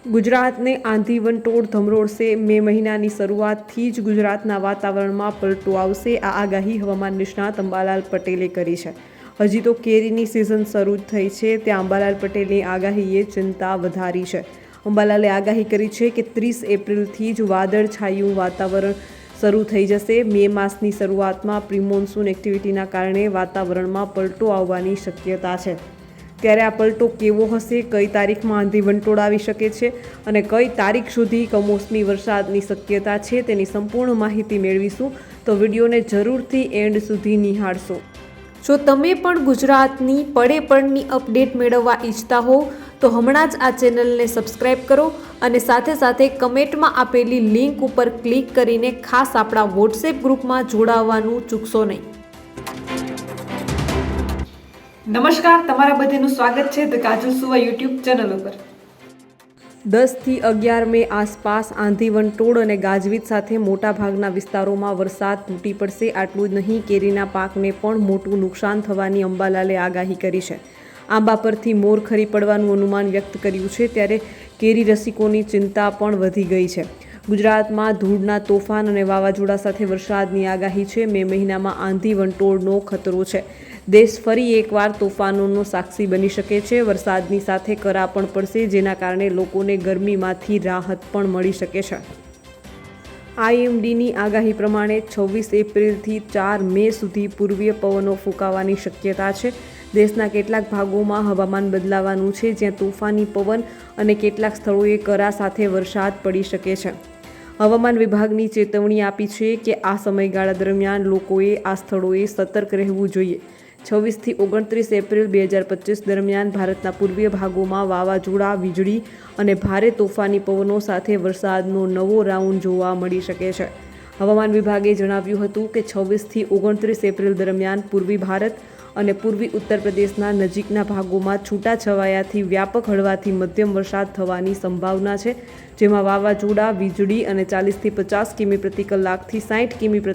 ગુજરાતને આંધી વંટોળ ધમરોળશે। મે મહિનાની શરૂઆતથી જ ગુજરાતના વાતાવરણમાં પલટો આવશે। આ આગાહી હવામાન નિષ્ણાત અંબાલાલ પટેલે કરી છે। હજી તો કેરીની સિઝન શરૂ જ થઈ છે, ત્યાં અંબાલાલ પટેલની આગાહીએ ચિંતા વધારી છે। અંબાલાલે આગાહી કરી છે કે 30 એપ્રિલથી જ વાદળછાયું વાતાવરણ શરૂ થઈ જશે। મે માસની શરૂઆતમાં પ્રી-મોન્સૂન એક્ટિવિટીના કારણે વાતાવરણમાં પલટો આવવાની શક્યતા છે। ત્યારે આ પલટો કેવો હશે, કઈ તારીખમાં આંધી વંટોળ આવી શકે છે અને કઈ તારીખ સુધી કમોસમી વરસાદની શક્યતા છે, તેની સંપૂર્ણ માહિતી મેળવીશું। તો વિડીયોને જરૂરથી એન્ડ સુધી નિહાળશો। જો તમે પણ ગુજરાતની પડે પડની અપડેટ મેળવવા ઈચ્છતા હો તો હમણાં જ આ ચેનલને સબસ્ક્રાઇબ કરો અને સાથે સાથે કમેન્ટમાં આપેલી લિંક ઉપર ક્લિક કરીને ખાસ આપણા વોટ્સએપ ગ્રુપમાં જોડાવવાનું ચૂકશો નહીં। નમસ્કાર, તમારા બધાનું સ્વાગત છે ધ કાજલ સુવા યુટ્યુબ ચેનલ ઉપર। 10 થી 11 મે આસપાસ આંધી વંટોળ અને ગાજવીજ સાથે મોટાભાગના વિસ્તારોમાં વરસાદ તૂટી પડશે। આટલું જ નહીં, કેરીના પાકને પણ મોટું નુકસાન થવાની અંબાલાલે આગાહી કરી છે। આંબા પરથી મોર ખરી પડવાનું અનુમાન વ્યક્ત કર્યું છે, ત્યારે કેરી રસિકોની ચિંતા પણ વધી ગઈ છે। ગુજરાતમાં ધૂળના તોફાન અને વાવાઝોડા સાથે વરસાદની આગાહી છે। મે મહિનામાં આંધી વંટોળનો ખતરો છે। દેશ ફરી એકવાર તોફાનોનો સાક્ષી બની શકે છે। વરસાદની સાથે કરા પણ પડશે, જેના કારણે લોકોને ગરમીમાંથી રાહત પણ મળી શકે છે। આઈએમડીની આગાહી પ્રમાણે 26 એપ્રિલથી 4 મે સુધી પૂર્વીય પવનો ફૂંકાવાની શક્યતા છે। દેશના કેટલાક ભાગોમાં હવામાન બદલાવાનું છે, જ્યાં તોફાની પવન અને કેટલાક સ્થળોએ કરા સાથે વરસાદ પડી શકે છે। હવામાન વિભાગની ચેતવણી આપી છે કે આ સમયગાળા દરમિયાન લોકોએ આ સ્થળોએ સતર્ક રહેવું જોઈએ। 26 થી 29 એપ્રિલ 2025 દરમિયાન ભારતના પૂર્વીય ભાગોમાં વાવાઝોડા, વીજળી અને ભારે તોફાની પવનો સાથે વરસાદનો નવો રાઉન્ડ જોવા મળી શકે છે। હવામાન વિભાગે જણાવ્યું હતું કે 26 થી 29 એપ્રિલ દરમિયાન પૂર્વી ભારત અને પૂર્વી ઉત્તર પ્રદેશના નજીકના ભાગોમાં છૂટાછવાયાથી વ્યાપક હળવાથી મધ્યમ વરસાદ થવાની સંભાવના છે, જેમાં વાવાઝોડા, વીજળી અને 40 થી 50 કિમી પ્રતિ કલાકથી 60 કિમી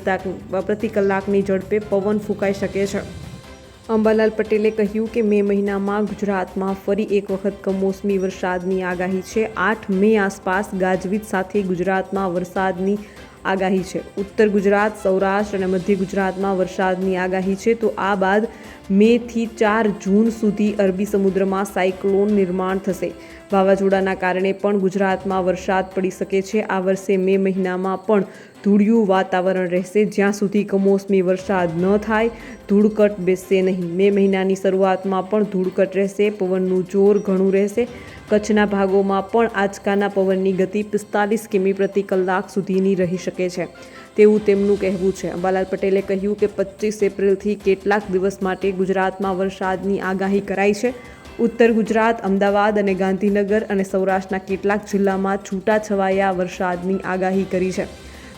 પ્રતિ કલાકની ઝડપે પવન ફૂંકાઈ શકે છે। અંબાલાલ પટેલે કહ્યું કે મે મહિનામાં ગુજરાતમાં ફરી એક વખત કમોસમી વરસાદની આગાહી છે। 8 મે આસપાસ ગાજવીજ સાથે ગુજરાતમાં વરસાદની આગાહી છે। ઉત્તર ગુજરાત, સૌરાષ્ટ્ર અને મધ્ય ગુજરાતમાં વરસાદની આગાહી છે। તો આ બાદ મે થી 4 જૂન સુધી અરબી સમુદ્રમાં સાયક્લોન નિર્માણ થશે। વાવાઝોડાના કારણે પણ ગુજરાતમાં વરસાદ પડી શકે છે। આ વર્ષે મે મહિનામાં પણ ધૂળિયું વાતાવરણ રહેશે। જ્યાં સુધી કમોસમી વરસાદ ન થાય, ધૂળકટ બેસશે નહીં। મે મહિનાની શરૂઆતમાં પણ ધૂળકટ રહેશે। પવનનું જોર ઘણું રહેશે। કચ્છના ભાગોમાં પણ આંચકાના પવનની ગતિ 45 કિમી પ્રતિ કલાક સુધીની રહી શકે છે, તેવું તેમનું કહેવું છે। અંબાલાલ પટેલે કહ્યું કે 25 એપ્રિલથી કેટલાક દિવસ માટે ગુજરાતમાં વરસાદની આગાહી કરાઈ છે। ઉત્તર ગુજરાત, અમદાવાદ અને ગાંધીનગર અને સૌરાષ્ટ્રના કેટલાક જિલ્લામાં છૂટાછવાયા વરસાદની આગાહી કરી છે।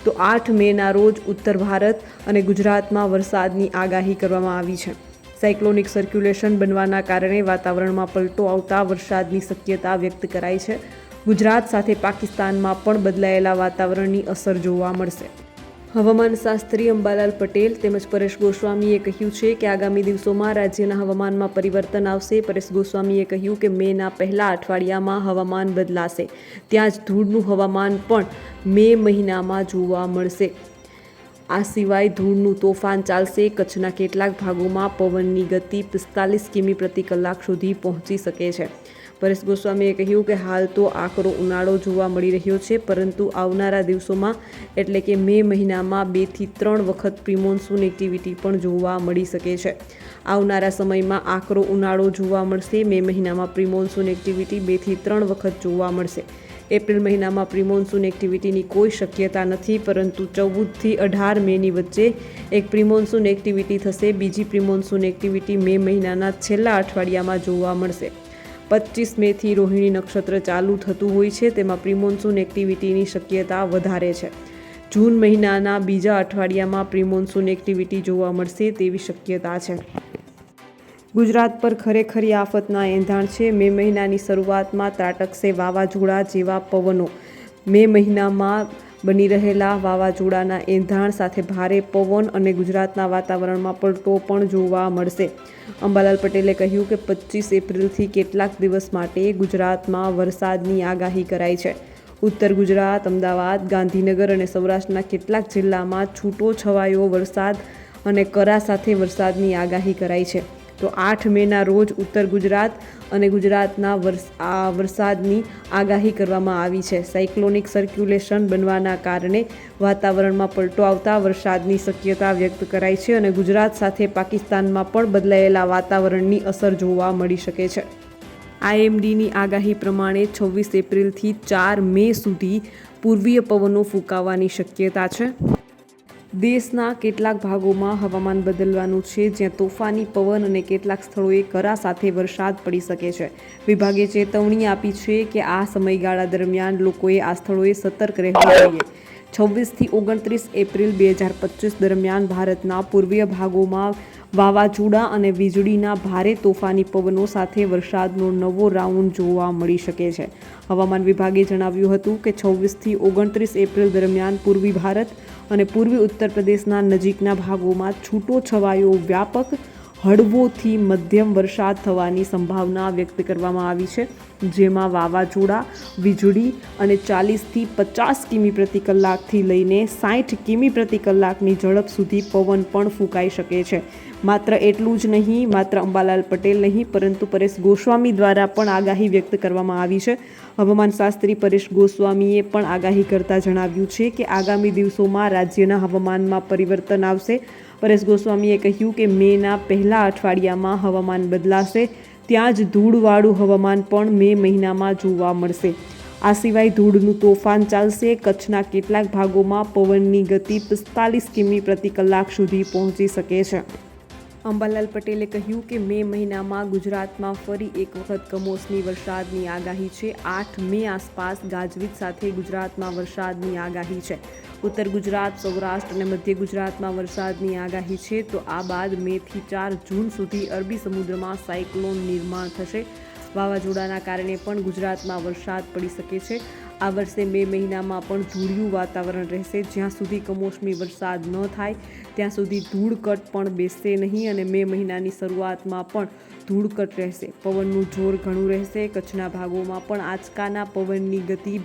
તો 8 મેના રોજ ઉત્તર ભારત અને ગુજરાતમાં વરસાદની આગાહી કરવામાં આવી છે। સાયક્લોનિક સર્ક્યુલેશન બનવાના કારણે વાતાવરણમાં પલટો આવતા વરસાદની શક્યતા વ્યક્ત કરાઈ છે। ગુજરાત સાથે પાકિસ્તાનમાં પણ બદલાયેલા વાતાવરણની અસર જોવા મળશે। હવામાનશાસ્ત્રી અંબાલાલ પટેલ તેમજ પરેશ ગોસ્વામીએ કહ્યું છે કે આગામી દિવસોમાં રાજ્યના હવામાનમાં પરિવર્તન આવશે। પરેશ ગોસ્વામીએ કહ્યું કે મેના પહેલા અઠવાડિયામાં હવામાન બદલાશે, ત્યાં જ ધૂળનું હવામાન પણ મે મહિનામાં જોવા મળશે। આ સિવાય ધૂળનું તોફાન ચાલશે। કચ્છના કેટલાક ભાગોમાં પવનની ગતિ 45 કિમી પ્રતિ કલાક સુધી પહોંચી શકે છે। પરેશ ગોસ્વામીએ કહ્યું કે હાલ તો આકરો ઉનાળો જોવા મળી રહ્યો છે, પરંતુ આવનારા દિવસોમાં એટલે કે મે મહિનામાં 2 થી 3 વખત પ્રી-મોન્સૂન એક્ટિવિટી પણ જોવા મળી શકે છે। આવનારા સમયમાં આકરો ઉનાળો જોવા મળશે। મે મહિનામાં પ્રી-મોન્સૂન એક્ટિવિટી 2 થી 3 વખત જોવા મળશે। એપ્રિલ મહિનામાં પ્રી-મોન્સૂન એક્ટિવિટીની કોઈ શક્યતા નથી, પરંતુ 14 થી 18 મેની વચ્ચે એક પ્રી-મોન્સૂન એક્ટિવિટી થશે। બીજી પ્રી-મોન્સૂન એક્ટિવિટી મે મહિનાના છેલ્લા અઠવાડિયામાં જોવા મળશે। 25 મેથી રોહિણી નક્ષત્ર ચાલુ થતું હોય છે, તેમાં પ્રી-મોન્સૂન એક્ટિવિટીની શક્યતા વધારે છે। જૂન મહિનાના બીજા અઠવાડિયામાં પ્રી-મોન્સૂન એક્ટિવિટી જોવા મળશે તેવી શક્યતા છે। ગુજરાત પર ખરેખરી આફતના એંધાણ છે। મે મહિનાની શરૂઆતમાં ત્રાટકશે વાવાઝોડા જેવા પવનો। મે મહિનામાં બની રહેલા વાવાઝોડાના એંધાણ સાથે ભારે પવન અને ગુજરાતના વાતાવરણમાં પલટો પણ જોવા મળશે. અંબાલાલ પટેલે કહ્યું કે 25 એપ્રિલથી કેટલાક દિવસ માટે ગુજરાતમાં વરસાદની આગાહી કરાઈ છે. ઉત્તર ગુજરાત, અમદાવાદ, ગાંધીનગર અને સૌરાષ્ટ્રના કેટલાક જિલ્લામાં છૂટો છવાયો વરસાદ અને કરા સાથે વરસાદની આગાહી કરાઈ છે. તો 8 મેના રોજ ઉત્તર ગુજરાત અને ગુજરાતના વરસાદની આગાહી કરવામાં આવી છે. સાયક્લોનિક સર્ક્યુલેશન બનવાના કારણે વાતાવરણમાં પલટો આવતા વરસાદની શક્યતા વ્યક્ત કરાઈ છે અને ગુજરાત સાથે પાકિસ્તાનમાં પણ બદલાયેલા વાતાવરણની અસર જોવા મળી શકે છે. IMDની આગાહી પ્રમાણે 26 એપ્રિલથી 4 મે સુધી પૂર્વીય પવનો ફૂંકાવાની શક્યતા છે. દેશના કેટલાક ભાગોમાં હવામાન બદલવાનું છે, જ્યાં તોફાની પવન અને કેટલાક સ્થળોએ કરા સાથે વરસાદ પડી શકે છે. વિભાગે ચેતવણી આપી છે કે આ સમયગાળા દરમિયાન લોકોએ આ સ્થળોએ સતર્ક રહેવું જોઈએ. 26થી 29 એપ્રિલ 2025 દરમિયાન ભારતના પૂર્વીય ભાગોમાં વાવાઝોડા અને વીજળીના ભારે તોફાની પવનો સાથે વરસાદનો નવો રાઉન્ડ જોવા મળી શકે છે. હવામાન વિભાગે જણાવ્યું હતું કે 26થી 29 એપ્રિલ દરમિયાન પૂર્વી ભારત અને પૂર્વી ઉત્તર પ્રદેશના નજીકના ભાગોમાં છૂટો છવાયો વ્યાપક હળવોથી મધ્યમ વરસાદ થવાની સંભાવના વ્યક્ત કરવામાં આવી છે, જેમાં વાવાઝોડા, વીજળી અને 40થી 50 કિમી પ્રતિ કલાકથી લઈને 60 કિમી પ્રતિ કલાકની ઝડપ સુધી પવન પણ ફૂંકાઈ શકે છે. માત્ર એટલું જ નહીં, માત્ર અંબાલાલ પટેલ નહીં, પરંતુ પરેશ ગોસ્વામી દ્વારા પણ આગાહી વ્યક્ત કરવામાં આવી છે. હવામાનશાસ્ત્રી પરેશ ગોસ્વામીએ પણ આગાહી કરતા જણાવ્યું છે કે આગામી દિવસોમાં રાજ્યના હવામાનમાં પરિવર્તન આવશે. પરેશ ગોસ્વામીએ કહ્યું કે મેના પહેલા અઠવાડિયામાં હવામાન બદલાશે. ત્યાં જ ધૂળવાળું હવામાન પણ મે મહિનામાં જોવા મળશે. આ સિવાય ધૂળનું તોફાન ચાલશે. કચ્છના કેટલાક ભાગોમાં પવનની ગતિ 45 કિમી પ્રતિ કલાક સુધી પહોંચી શકે છે. અંબાલાલ પટેલે કહ્યું કે મે મહિનામાં ગુજરાતમાં ફરી એક વખત કમોસમી વરસાદની આગાહી છે. 8 મે આસપાસ ગાજવીજ સાથે ગુજરાતમાં વરસાદની આગાહી છે. ઉત્તર ગુજરાત, સૌરાષ્ટ્ર અને મધ્ય ગુજરાતમાં વરસાદની આગાહી છે. તો આ બાદ મેથી 4 જૂન સુધી અરબી સમુદ્રમાં સાયક્લોન નિર્માણ થશે. વાવાઝોડાના કારણે પણ ગુજરાતમાં વરસાદ પડી શકે છે. આ વર્ષે મે મહિનામાં પણ ધૂળિયું વાતાવરણ રહેશે. જ્યાં સુધી કમોસમી વરસાદ ન થાય ત્યાં સુધી ધૂળકટ પણ બેસશે નહીં અને મે મહિનાની શરૂઆતમાં પણ ધૂળકટ રહેશે. પવનનું જોર ઘણું રહેશે. કચ્છના ભાગોમાં પણ આંચકાના પવનની ગતિ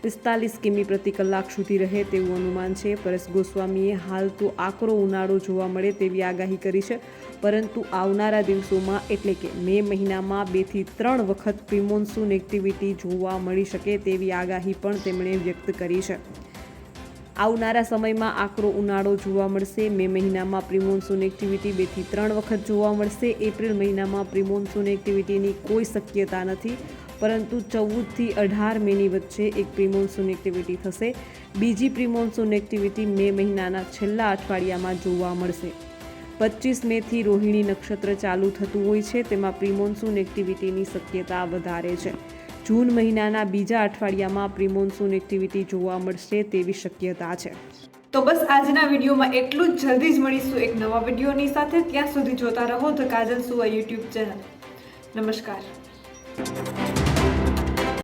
45 કિમી પ્રતિ કલાક સુધી રહે તેવું અનુમાન છે. પરેશ ગોસ્વામીએ હાલ તો આકરો ઉનાળો જોવા મળે તેવી આગાહી કરી છે, પરંતુ આવનારા દિવસોમાં એટલે કે મે મહિનામાં 2 થી 3 વખત પ્રિમોન્સૂન એક્ટિવિટી જોવા મળી શકે તેવી આગાહી પણ તેમણે વ્યક્ત કરી છે. આવનારા સમયમાં આકરો ઉનાળો જોવા મળશે. મે મહિનામાં પ્રિમોન્સૂન એક્ટિવિટી 2 થી 3 વખત જોવા મળશે. એપ્રિલ મહિનામાં પ્રિમોન્સૂન એક્ટિવિટીની કોઈ શક્યતા નથી, પરંતુ 14થી 18 મેની વચ્ચે એક પ્રિમોન્સૂન એક્ટિવિટી થશે. બીજી પ્રિમોન્સૂન એક્ટિવિટી મે મહિનાના છેલ્લા અઠવાડિયામાં જોવા મળશે. 25 મેથી રોહિણી નક્ષત્ર ચાલુ થતું હોય છે, તેમાં પ્રિમોન્સૂન એક્ટિવિટીની શક્યતા વધારે છે. જૂન મહિનાના બીજા અઠવાડિયામાં પ્રિમોન્સૂન એક્ટિવિટી જોવા મળશે તેવી શક્યતા છે. તો બસ આજના વિડીયોમાં એટલું જ. જલ્દી જ મળીશું એક નવા વિડીયોની સાથે. ત્યાં સુધી જોતા રહો ધ કાજલ સુવા યુટ્યુબ ચેનલ. નમસ્કાર.